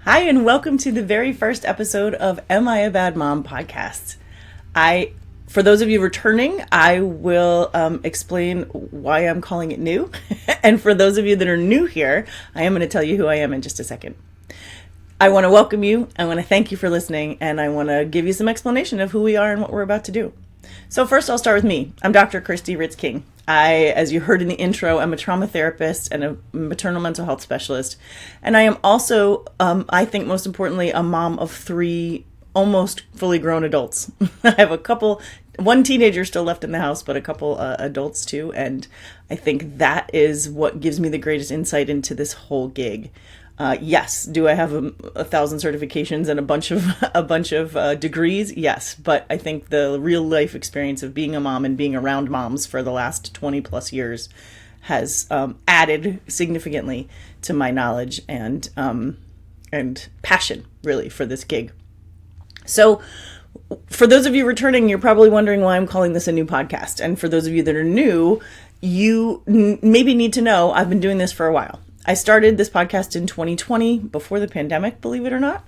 Hi, and welcome to the very first episode of Am I a Bad Mom podcast. For those of you returning, I will explain why I'm calling it new. And for those of you that are new here, I am going to tell you who I am in just a second. I want to welcome you. I want to thank you for listening, and I want to give you some explanation of who we are and what we're about to do. So first, I'll start with me. I'm Dr. Christy Ritz-King. I, as you heard in the intro, I'm a trauma therapist and a maternal mental health specialist. And I am also, I think most importantly, a mom of 3 almost fully grown adults. I have one teenager still left in the house, but a couple adults too. And I think that is what gives me the greatest insight into this whole gig. Yes. Do I have 1,000 certifications and a bunch of degrees? Yes. But I think the real life experience of being a mom and being around moms for the last 20 plus years has added significantly to my knowledge and passion really for this gig. So for those of you returning, you're probably wondering why I'm calling this a new podcast. And for those of you that are new, you maybe need to know I've been doing this for a while. I started this podcast in 2020 before the pandemic, believe it or not.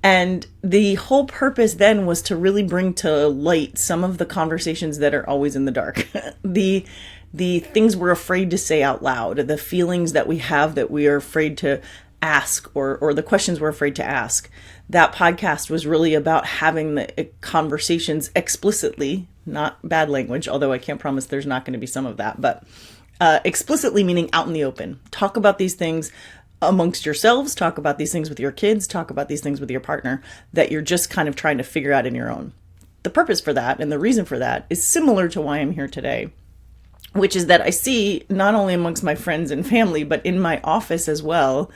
And the whole purpose then was to really bring to light some of the conversations that are always in the dark. The things we're afraid to say out loud, the feelings that we have that we are afraid to ask, or the questions we're afraid to ask. That podcast was really about having the conversations explicitly, not bad language, although I can't promise there's not going to be some of that, but explicitly meaning out in the open. Talk about these things amongst yourselves, talk about these things with your kids, talk about these things with your partner that you're just kind of trying to figure out in your own. The purpose for that and the reason for that is similar to why I'm here today, which is that I see not only amongst my friends and family, but in my office as well,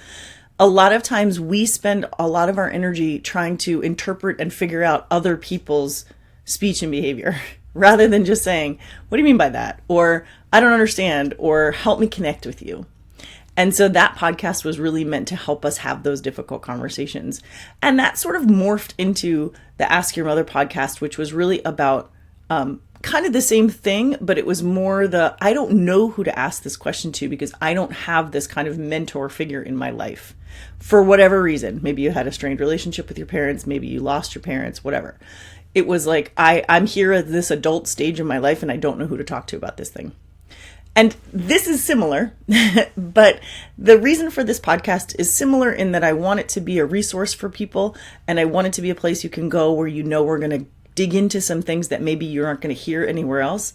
a lot of times we spend a lot of our energy trying to interpret and figure out other people's speech and behavior rather than just saying, what do you mean by that? Or I don't understand, or help me connect with you. And so that podcast was really meant to help us have those difficult conversations. And that sort of morphed into the Ask Your Mother podcast, which was really about kind of the same thing, but it was more I don't know who to ask this question to because I don't have this kind of mentor figure in my life for whatever reason. Maybe you had a strained relationship with your parents, maybe you lost your parents, whatever. It was like, I'm here at this adult stage in my life and I don't know who to talk to about this thing. And this is similar, but the reason for this podcast is similar in that I want it to be a resource for people, and I want it to be a place you can go where you know we're going to dig into some things that maybe you aren't going to hear anywhere else.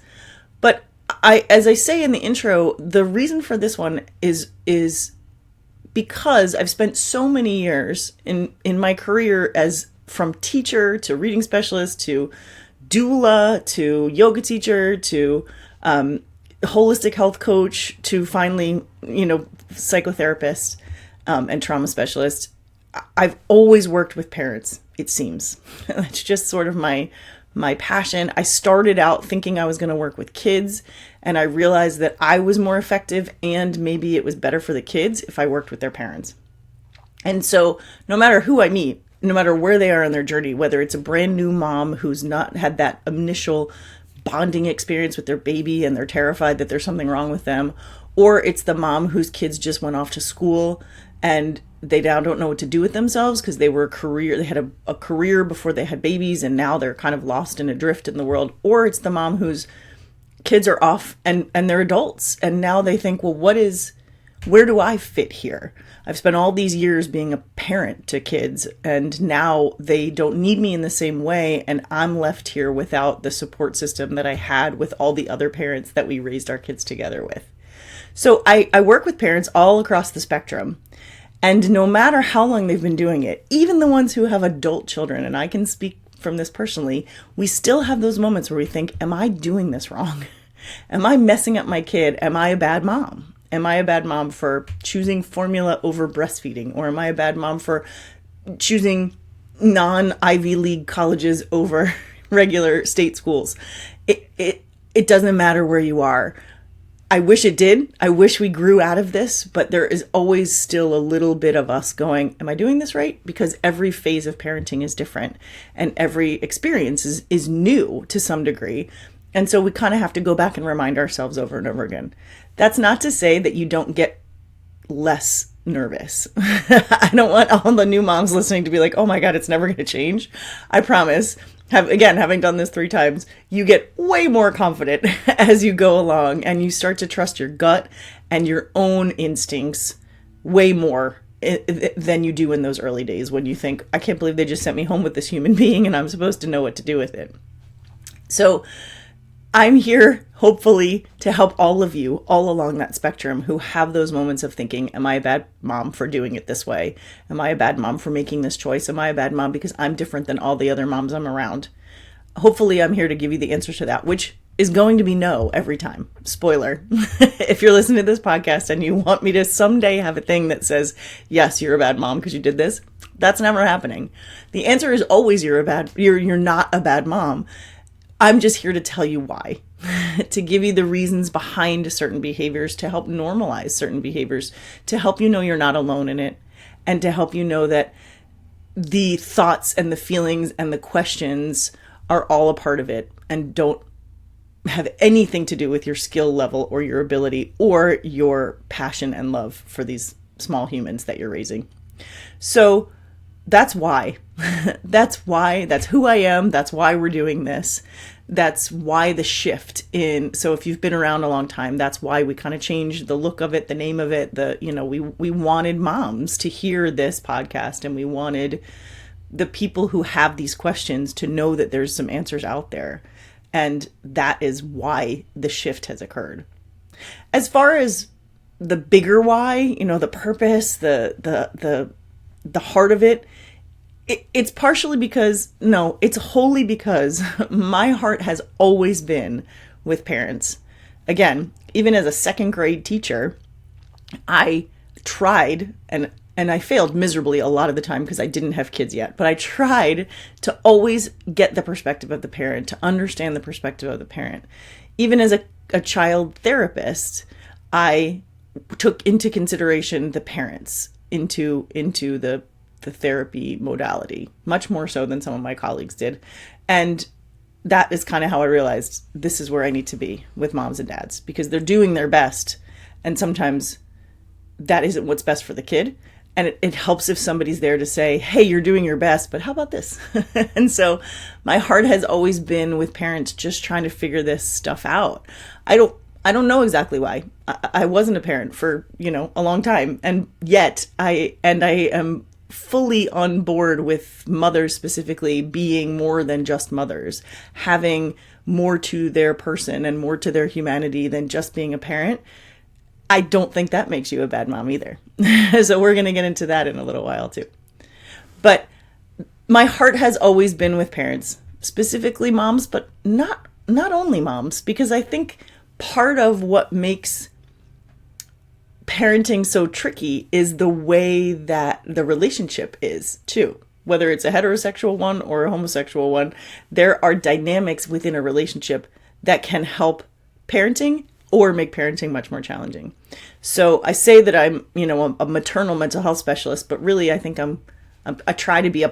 But as I say in the intro, the reason for this one is because I've spent so many years in my career as from teacher to reading specialist to doula to yoga teacher to holistic health coach to finally, psychotherapist and trauma specialist. I've always worked with parents, it seems. That's just sort of my passion. I started out thinking I was going to work with kids, and I realized that I was more effective and maybe it was better for the kids if I worked with their parents. And so no matter who I meet, no matter where they are in their journey, whether it's a brand new mom who's not had that initial bonding experience with their baby and they're terrified that there's something wrong with them, or it's the mom whose kids just went off to school and they now don't know what to do with themselves because they had a career before they had babies and now they're kind of lost and adrift in the world, or it's the mom whose kids are off and they're adults and now they think, well, where do I fit here? I've spent all these years being a parent to kids and now they don't need me in the same way. And I'm left here without the support system that I had with all the other parents that we raised our kids together with. So I work with parents all across the spectrum. And no matter how long they've been doing it, even the ones who have adult children, and I can speak from this personally, we still have those moments where we think, am I doing this wrong? Am I messing up my kid? Am I a bad mom? Am I a bad mom for choosing formula over breastfeeding? Or am I a bad mom for choosing non-Ivy League colleges over regular state schools? It doesn't matter where you are. I wish it did. I wish we grew out of this, but there is always still a little bit of us going, am I doing this right? Because every phase of parenting is different and every experience is new to some degree. And so we kind of have to go back and remind ourselves over and over again. That's not to say that you don't get less nervous. I don't want all the new moms listening to be like, oh my God, it's never going to change. I promise. Having done this 3 times, you get way more confident as you go along, and you start to trust your gut and your own instincts way more than you do in those early days when you think, I can't believe they just sent me home with this human being and I'm supposed to know what to do with it. So I'm here, hopefully, to help all of you all along that spectrum who have those moments of thinking, am I a bad mom for doing it this way? Am I a bad mom for making this choice? Am I a bad mom because I'm different than all the other moms I'm around? Hopefully, I'm here to give you the answer to that, which is going to be no every time. Spoiler. If you're listening to this podcast and you want me to someday have a thing that says, yes, you're a bad mom because you did this, that's never happening. The answer is always you're not a bad mom. I'm just here to tell you why, to give you the reasons behind certain behaviors, to help normalize certain behaviors, to help you know you're not alone in it, and to help you know that the thoughts and the feelings and the questions are all a part of it and don't have anything to do with your skill level or your ability or your passion and love for these small humans that you're raising. So that's why. That's who I am. That's why we're doing this. That's why the shift in. So if you've been around a long time, that's why we kind of changed the look of it, the name of it. We wanted moms to hear this podcast, and we wanted the people who have these questions to know that there's some answers out there. And that is why the shift has occurred. As far as the bigger why, the purpose, the heart of it, it's partially because, no, it's wholly because my heart has always been with parents. Again, even as a 2nd grade teacher, I tried, and I failed miserably a lot of the time because I didn't have kids yet, but I tried to always get the perspective of the parent, to understand the perspective of the parent. Even as a child therapist, I took into consideration the parents into the therapy modality, much more so than some of my colleagues did. And that is kind of how I realized this is where I need to be with moms and dads, because they're doing their best. And sometimes that isn't what's best for the kid. And it helps if somebody's there to say, hey, you're doing your best, but how about this? And so my heart has always been with parents just trying to figure this stuff out. I don't know exactly why. I wasn't a parent for, a long time. And yet I am fully on board with mothers specifically being more than just mothers, having more to their person and more to their humanity than just being a parent. I don't think that makes you a bad mom either. So we're going to get into that in a little while too. But my heart has always been with parents, specifically moms, but not only moms, because I think part of what makes parenting so tricky is the way that the relationship is too. Whether it's a heterosexual one or a homosexual one, there are dynamics within a relationship that can help parenting or make parenting much more challenging. So I say that I'm, a maternal mental health specialist, but really I think I try to be a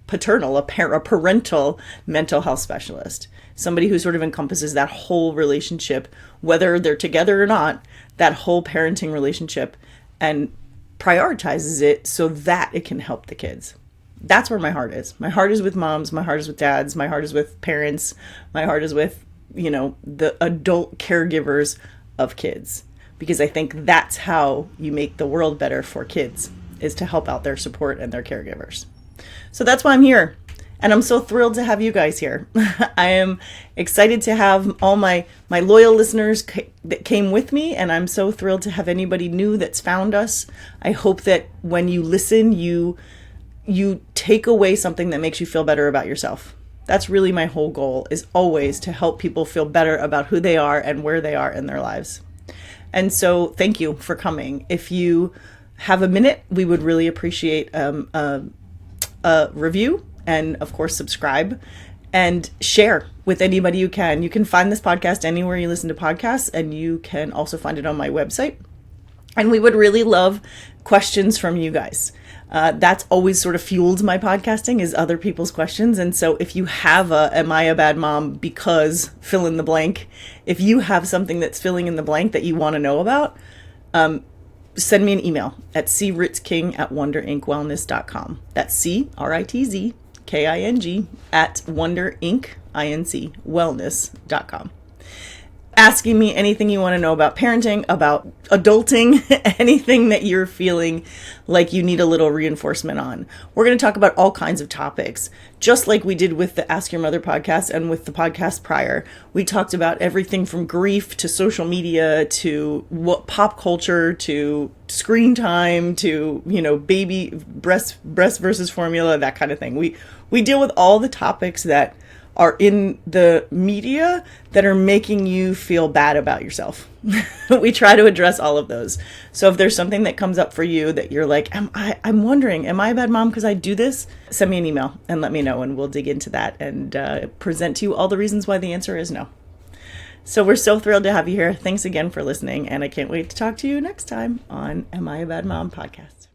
parental mental health specialist. Somebody who sort of encompasses that whole relationship, whether they're together or not, that whole parenting relationship, and prioritizes it so that it can help the kids. That's where my heart is. My heart is with moms. My heart is with dads. My heart is with parents. My heart is with, the adult caregivers of kids. Because I think that's how you make the world better for kids, is to help out their support and their caregivers. So that's why I'm here. And I'm so thrilled to have you guys here. I am excited to have all my loyal listeners that came with me, and I'm so thrilled to have anybody new that's found us. I hope that when you listen, you take away something that makes you feel better about yourself. That's really my whole goal, is always to help people feel better about who they are and where they are in their lives. And so thank you for coming. If you have a minute, we would really appreciate a review. And of course, subscribe and share with anybody you can. You can find this podcast anywhere you listen to podcasts, and you can also find it on my website. And we would really love questions from you guys. That's always sort of fueled my podcasting, is other people's questions. And so if you have am I a bad mom because fill in the blank, if you have something that's filling in the blank that you want to know about, send me an email at critzking@wonderinkwellness.com. That's CRITZKING at wonderinkwellness.com. Asking me anything you want to know about parenting, about adulting, anything that you're feeling like you need a little reinforcement on. We're going to talk about all kinds of topics, just like we did with the Ask Your Mother podcast and with the podcast prior. We talked about everything from grief to social media to pop culture to screen time to, baby breast versus formula, that kind of thing. We deal with all the topics that are in the media that are making you feel bad about yourself. We try to address all of those. So if there's something that comes up for you that you're like, I'm wondering, am I a bad mom because I do this? Send me an email and let me know, and we'll dig into that and present to you all the reasons why the answer is no. So we're so thrilled to have you here. Thanks again for listening, and I can't wait to talk to you next time on Am I a Bad Mom podcast.